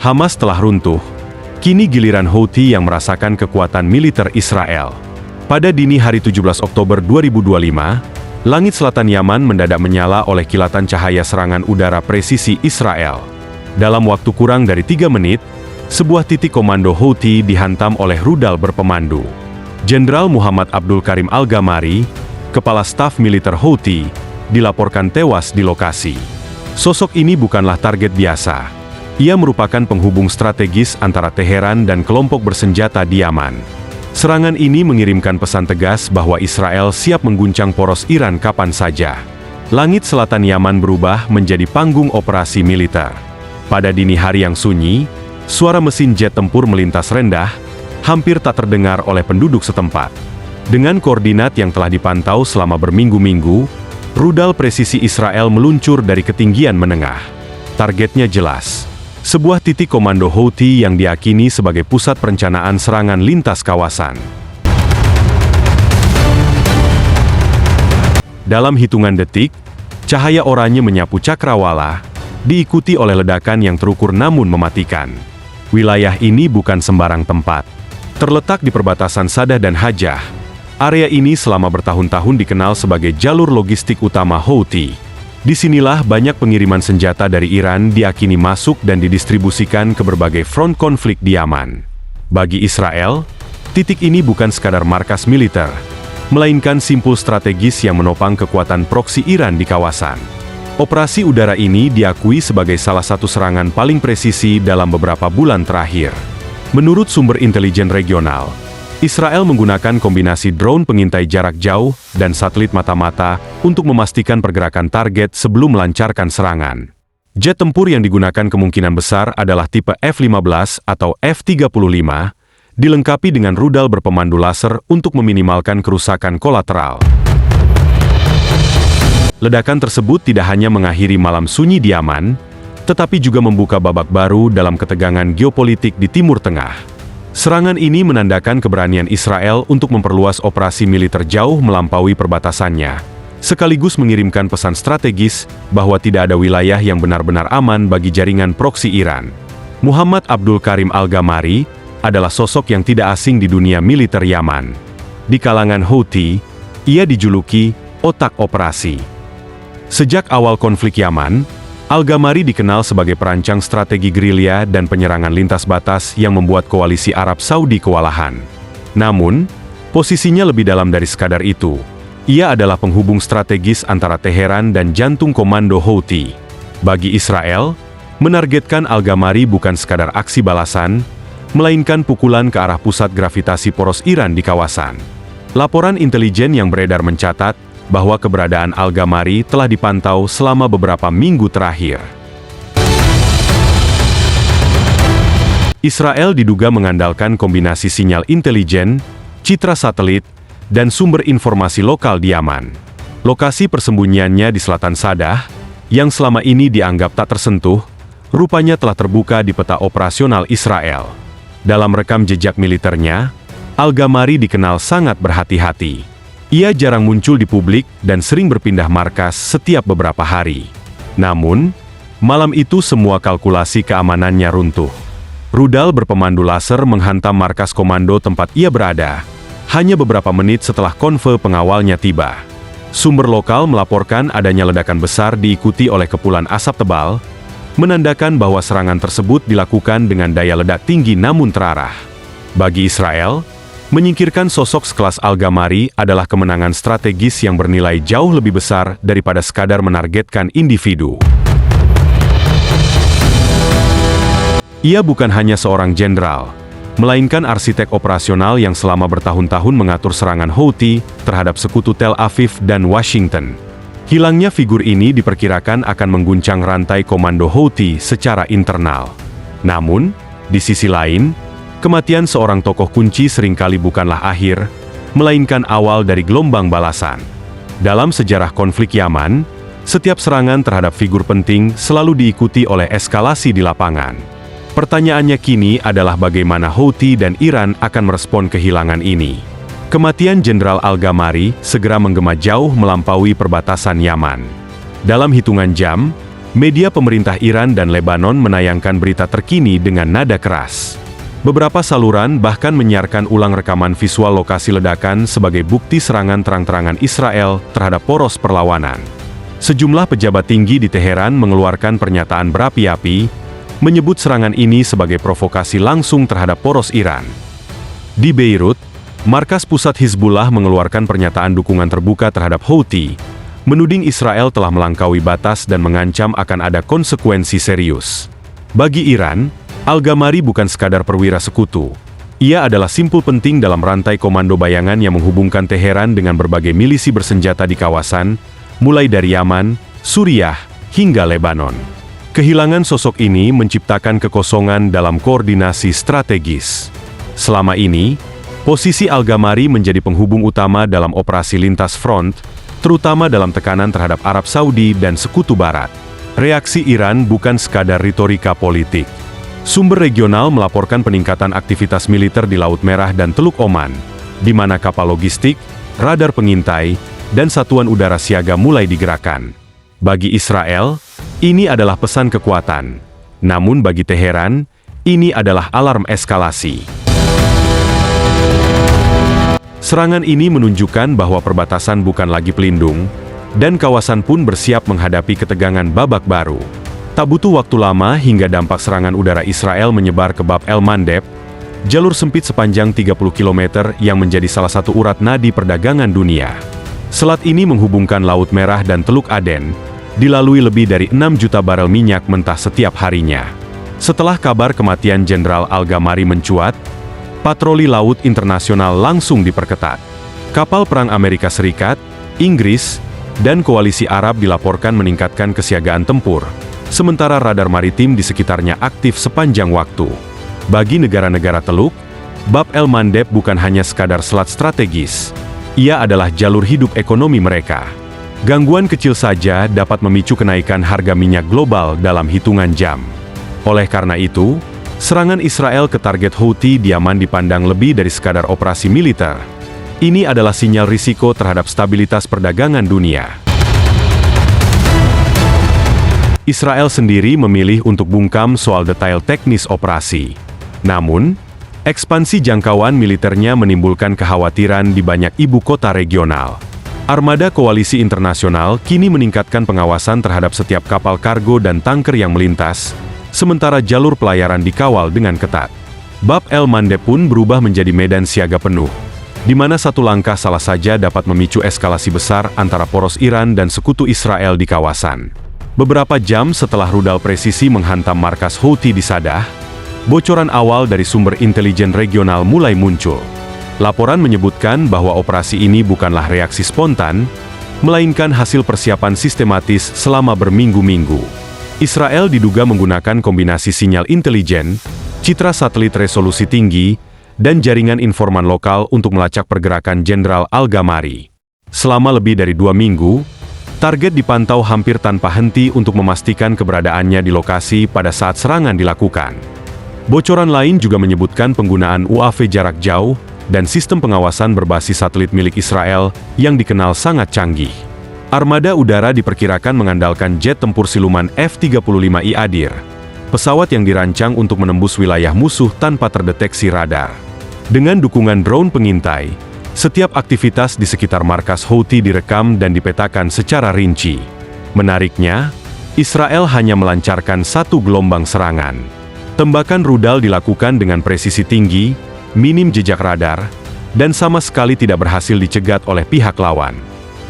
Hamas telah runtuh. Kini giliran Houthi yang merasakan kekuatan militer Israel. Pada dini hari 17 Oktober 2025, langit selatan Yaman mendadak menyala oleh kilatan cahaya serangan udara presisi Israel. Dalam waktu kurang dari 3 menit, sebuah titik komando Houthi dihantam oleh rudal berpemandu. Jenderal Muhammad Abdul Karim Al-Gamari, kepala staf militer Houthi, dilaporkan tewas di lokasi. Sosok ini bukanlah target biasa. Ia merupakan penghubung strategis antara Teheran dan kelompok bersenjata di Yaman. Serangan ini mengirimkan pesan tegas bahwa Israel siap mengguncang poros Iran kapan saja. Langit selatan Yaman berubah menjadi panggung operasi militer. Pada dini hari yang sunyi, suara mesin jet tempur melintas rendah, hampir tak terdengar oleh penduduk setempat. Dengan koordinat yang telah dipantau selama berminggu-minggu, rudal presisi Israel meluncur dari ketinggian menengah. Targetnya jelas. Sebuah titik komando Houthi yang diyakini sebagai pusat perencanaan serangan lintas kawasan. Dalam hitungan detik, cahaya oranye menyapu cakrawala, diikuti oleh ledakan yang terukur namun mematikan. Wilayah ini bukan sembarang tempat. Terletak di perbatasan Sadah dan Hajjah, area ini selama bertahun-tahun dikenal sebagai jalur logistik utama Houthi. Disinilah banyak pengiriman senjata dari Iran diyakini masuk dan didistribusikan ke berbagai front konflik di Yaman. Bagi Israel, titik ini bukan sekadar markas militer, melainkan simpul strategis yang menopang kekuatan proksi Iran di kawasan. Operasi udara ini diakui sebagai salah satu serangan paling presisi dalam beberapa bulan terakhir. Menurut sumber intelijen regional, Israel menggunakan kombinasi drone pengintai jarak jauh dan satelit mata-mata untuk memastikan pergerakan target sebelum melancarkan serangan. Jet tempur yang digunakan kemungkinan besar adalah tipe F-15 atau F-35, dilengkapi dengan rudal berpemandu laser untuk meminimalkan kerusakan kolateral. Ledakan tersebut tidak hanya mengakhiri malam sunyi di Yaman, tetapi juga membuka babak baru dalam ketegangan geopolitik di Timur Tengah. Serangan ini menandakan keberanian Israel untuk memperluas operasi militer jauh melampaui perbatasannya, sekaligus mengirimkan pesan strategis bahwa tidak ada wilayah yang benar-benar aman bagi jaringan proksi Iran. Muhammad Abdul Karim Al-Gamari adalah sosok yang tidak asing di dunia militer Yaman. Di kalangan Houthi, ia dijuluki otak operasi. Sejak awal konflik Yaman, Al-Gamari dikenal sebagai perancang strategi gerilya dan penyerangan lintas batas yang membuat koalisi Arab Saudi kewalahan. Namun, posisinya lebih dalam dari sekadar itu. Ia adalah penghubung strategis antara Teheran dan jantung komando Houthi. Bagi Israel, menargetkan Al-Gamari bukan sekadar aksi balasan, melainkan pukulan ke arah pusat gravitasi poros Iran di kawasan. Laporan intelijen yang beredar mencatat bahwa keberadaan Al-Gamari telah dipantau selama beberapa minggu terakhir. Israel diduga mengandalkan kombinasi sinyal intelijen, citra satelit, dan sumber informasi lokal di Yaman. Lokasi persembunyiannya di selatan Sadah, yang selama ini dianggap tak tersentuh, rupanya telah terbuka di peta operasional Israel. Dalam rekam jejak militernya, Al-Gamari dikenal sangat berhati-hati. Ia jarang muncul di publik dan sering berpindah markas setiap beberapa hari. Namun, malam itu semua kalkulasi keamanannya runtuh. Rudal berpemandu laser menghantam markas komando tempat ia berada, hanya beberapa menit setelah konvoy pengawalnya tiba. Sumber lokal melaporkan adanya ledakan besar diikuti oleh kepulan asap tebal, menandakan bahwa serangan tersebut dilakukan dengan daya ledak tinggi namun terarah. Bagi Israel, menyingkirkan sosok sekelas Al-Gamari adalah kemenangan strategis yang bernilai jauh lebih besar daripada sekadar menargetkan individu. Ia bukan hanya seorang jenderal, melainkan arsitek operasional yang selama bertahun-tahun mengatur serangan Houthi terhadap sekutu Tel Aviv dan Washington. Hilangnya figur ini diperkirakan akan mengguncang rantai komando Houthi secara internal. Namun, di sisi lain, kematian seorang tokoh kunci seringkali bukanlah akhir, melainkan awal dari gelombang balasan. Dalam sejarah konflik Yaman, setiap serangan terhadap figur penting selalu diikuti oleh eskalasi di lapangan. Pertanyaannya kini adalah bagaimana Houthi dan Iran akan merespon kehilangan ini. Kematian Jenderal Al-Gamari segera menggema jauh melampaui perbatasan Yaman. Dalam hitungan jam, Media pemerintah Iran dan Lebanon menayangkan berita terkini dengan nada keras. Beberapa saluran bahkan menyiarkan ulang rekaman visual lokasi ledakan sebagai bukti serangan terang-terangan Israel terhadap poros perlawanan. Sejumlah pejabat tinggi di Teheran mengeluarkan pernyataan berapi-api, menyebut serangan ini sebagai provokasi langsung terhadap poros Iran. Di Beirut, markas pusat Hizbullah mengeluarkan pernyataan dukungan terbuka terhadap Houthi, menuding Israel telah melampaui batas dan mengancam akan ada konsekuensi serius. Bagi Iran, Al-Gamari bukan sekadar perwira sekutu. Ia adalah simpul penting dalam rantai komando bayangan yang menghubungkan Teheran dengan berbagai milisi bersenjata di kawasan, mulai dari Yaman, Suriah, hingga Lebanon. Kehilangan sosok ini menciptakan kekosongan dalam koordinasi strategis. Selama ini, posisi Al-Gamari menjadi penghubung utama dalam operasi lintas front, terutama dalam tekanan terhadap Arab Saudi dan Sekutu Barat. Reaksi Iran bukan sekadar retorika politik. Sumber regional melaporkan peningkatan aktivitas militer di Laut Merah dan Teluk Oman, di mana kapal logistik, radar pengintai, dan satuan udara siaga mulai digerakkan. Bagi Israel, ini adalah pesan kekuatan. Namun bagi Teheran, ini adalah alarm eskalasi. Serangan ini menunjukkan bahwa perbatasan bukan lagi pelindung, dan kawasan pun bersiap menghadapi ketegangan babak baru. Tak butuh waktu lama hingga dampak serangan udara Israel menyebar ke Bab el-Mandeb, jalur sempit sepanjang 30 km yang menjadi salah satu urat nadi perdagangan dunia. Selat ini menghubungkan Laut Merah dan Teluk Aden, dilalui lebih dari 6 juta barel minyak mentah setiap harinya. Setelah kabar kematian Jenderal Al-Gamari mencuat, patroli laut internasional langsung diperketat. Kapal perang Amerika Serikat, Inggris, dan koalisi Arab dilaporkan meningkatkan kesiagaan tempur, sementara radar maritim di sekitarnya aktif sepanjang waktu. Bagi negara-negara Teluk, Bab el-Mandeb bukan hanya sekadar selat strategis, ia adalah jalur hidup ekonomi mereka. Gangguan kecil saja dapat memicu kenaikan harga minyak global dalam hitungan jam. Oleh karena itu, serangan Israel ke target Houthi di Yaman dipandang lebih dari sekadar operasi militer. Ini adalah sinyal risiko terhadap stabilitas perdagangan dunia. Israel sendiri memilih untuk bungkam soal detail teknis operasi. Namun, ekspansi jangkauan militernya menimbulkan kekhawatiran di banyak ibu kota regional. Armada koalisi internasional kini meningkatkan pengawasan terhadap setiap kapal kargo dan tanker yang melintas, sementara jalur pelayaran dikawal dengan ketat. Bab el-Mandeb pun berubah menjadi medan siaga penuh, di mana satu langkah salah saja dapat memicu eskalasi besar antara poros Iran dan sekutu Israel di kawasan. Beberapa jam setelah rudal presisi menghantam markas Houthi di Sadah, bocoran awal dari sumber intelijen regional mulai muncul. Laporan menyebutkan bahwa operasi ini bukanlah reaksi spontan, melainkan hasil persiapan sistematis selama berminggu-minggu. Israel diduga menggunakan kombinasi sinyal intelijen, citra satelit resolusi tinggi, dan jaringan informan lokal untuk melacak pergerakan Jenderal Al-Gamari. Selama lebih dari 2 minggu, target dipantau hampir tanpa henti untuk memastikan keberadaannya di lokasi pada saat serangan dilakukan. Bocoran lain juga menyebutkan penggunaan UAV jarak jauh dan sistem pengawasan berbasis satelit milik Israel yang dikenal sangat canggih. Armada udara diperkirakan mengandalkan jet tempur siluman F-35I Adir, pesawat yang dirancang untuk menembus wilayah musuh tanpa terdeteksi radar. Dengan dukungan drone pengintai, setiap aktivitas di sekitar markas Houthi direkam dan dipetakan secara rinci. Menariknya, Israel hanya melancarkan satu gelombang serangan. Tembakan rudal dilakukan dengan presisi tinggi, minim jejak radar, dan sama sekali tidak berhasil dicegat oleh pihak lawan.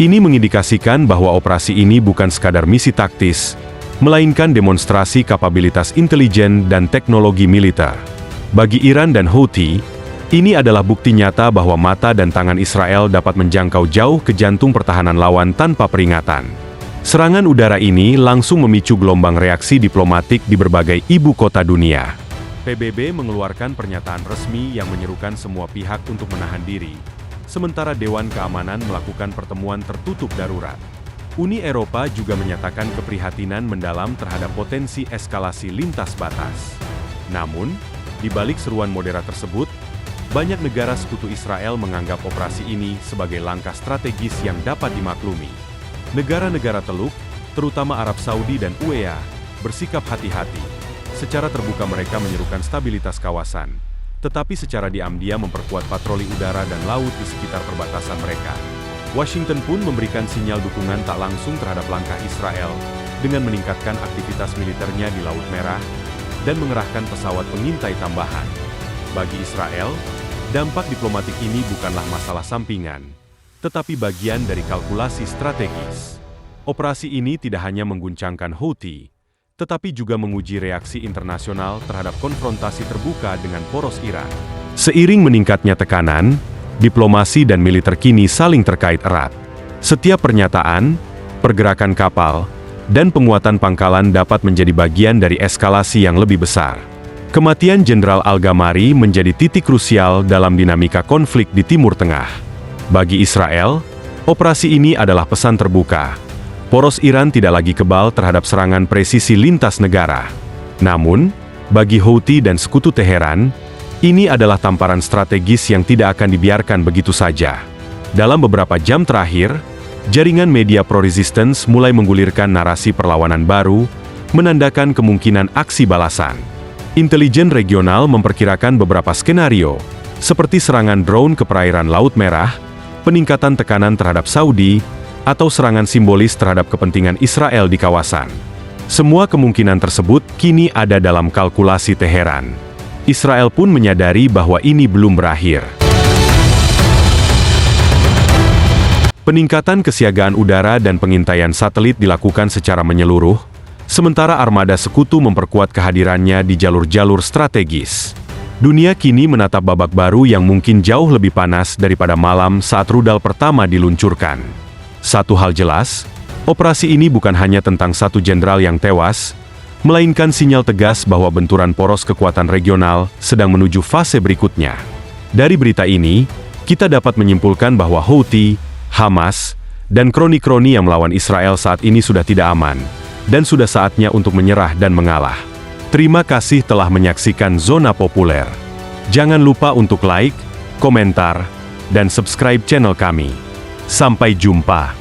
Ini mengindikasikan bahwa operasi ini bukan sekadar misi taktis, melainkan demonstrasi kapabilitas intelijen dan teknologi militer. Bagi Iran dan Houthi, ini adalah bukti nyata bahwa mata dan tangan Israel dapat menjangkau jauh ke jantung pertahanan lawan tanpa peringatan. Serangan udara ini langsung memicu gelombang reaksi diplomatik di berbagai ibu kota dunia. PBB mengeluarkan pernyataan resmi yang menyerukan semua pihak untuk menahan diri, sementara Dewan Keamanan melakukan pertemuan tertutup darurat. Uni Eropa juga menyatakan keprihatinan mendalam terhadap potensi eskalasi lintas batas. Namun, di balik seruan moderat tersebut, banyak negara sekutu Israel menganggap operasi ini sebagai langkah strategis yang dapat dimaklumi. Negara-negara Teluk, terutama Arab Saudi dan UEA, bersikap hati-hati. Secara terbuka mereka menyerukan stabilitas kawasan, tetapi secara diam-diam memperkuat patroli udara dan laut di sekitar perbatasan mereka. Washington pun memberikan sinyal dukungan tak langsung terhadap langkah Israel dengan meningkatkan aktivitas militernya di Laut Merah dan mengerahkan pesawat pengintai tambahan. Bagi Israel, dampak diplomatik ini bukanlah masalah sampingan, tetapi bagian dari kalkulasi strategis. Operasi ini tidak hanya mengguncangkan Houthi, tetapi juga menguji reaksi internasional terhadap konfrontasi terbuka dengan poros Iran. Seiring meningkatnya tekanan, diplomasi dan militer kini saling terkait erat. Setiap pernyataan, pergerakan kapal, dan penguatan pangkalan dapat menjadi bagian dari eskalasi yang lebih besar. Kematian Jenderal Al-Gamari menjadi titik krusial dalam dinamika konflik di Timur Tengah. Bagi Israel, operasi ini adalah pesan terbuka. Poros Iran tidak lagi kebal terhadap serangan presisi lintas negara. Namun, bagi Houthi dan sekutu Teheran, ini adalah tamparan strategis yang tidak akan dibiarkan begitu saja. Dalam beberapa jam terakhir, jaringan media pro-resistance mulai menggulirkan narasi perlawanan baru, menandakan kemungkinan aksi balasan. Intelijen regional memperkirakan beberapa skenario, seperti serangan drone ke perairan Laut Merah, peningkatan tekanan terhadap Saudi, atau serangan simbolis terhadap kepentingan Israel di kawasan. Semua kemungkinan tersebut kini ada dalam kalkulasi Teheran. Israel pun menyadari bahwa ini belum berakhir. Peningkatan kesiagaan udara dan pengintaian satelit dilakukan secara menyeluruh, sementara armada sekutu memperkuat kehadirannya di jalur-jalur strategis. Dunia kini menatap babak baru yang mungkin jauh lebih panas daripada malam saat rudal pertama diluncurkan. Satu hal jelas, operasi ini bukan hanya tentang satu jenderal yang tewas, melainkan sinyal tegas bahwa benturan poros kekuatan regional sedang menuju fase berikutnya. Dari berita ini, kita dapat menyimpulkan bahwa Houthi, Hamas, dan kroni-kroni yang melawan Israel saat ini sudah tidak aman, dan sudah saatnya untuk menyerah dan mengalah. Terima kasih telah menyaksikan Zona Populer. Jangan lupa untuk like, komentar, dan subscribe channel kami. Sampai jumpa.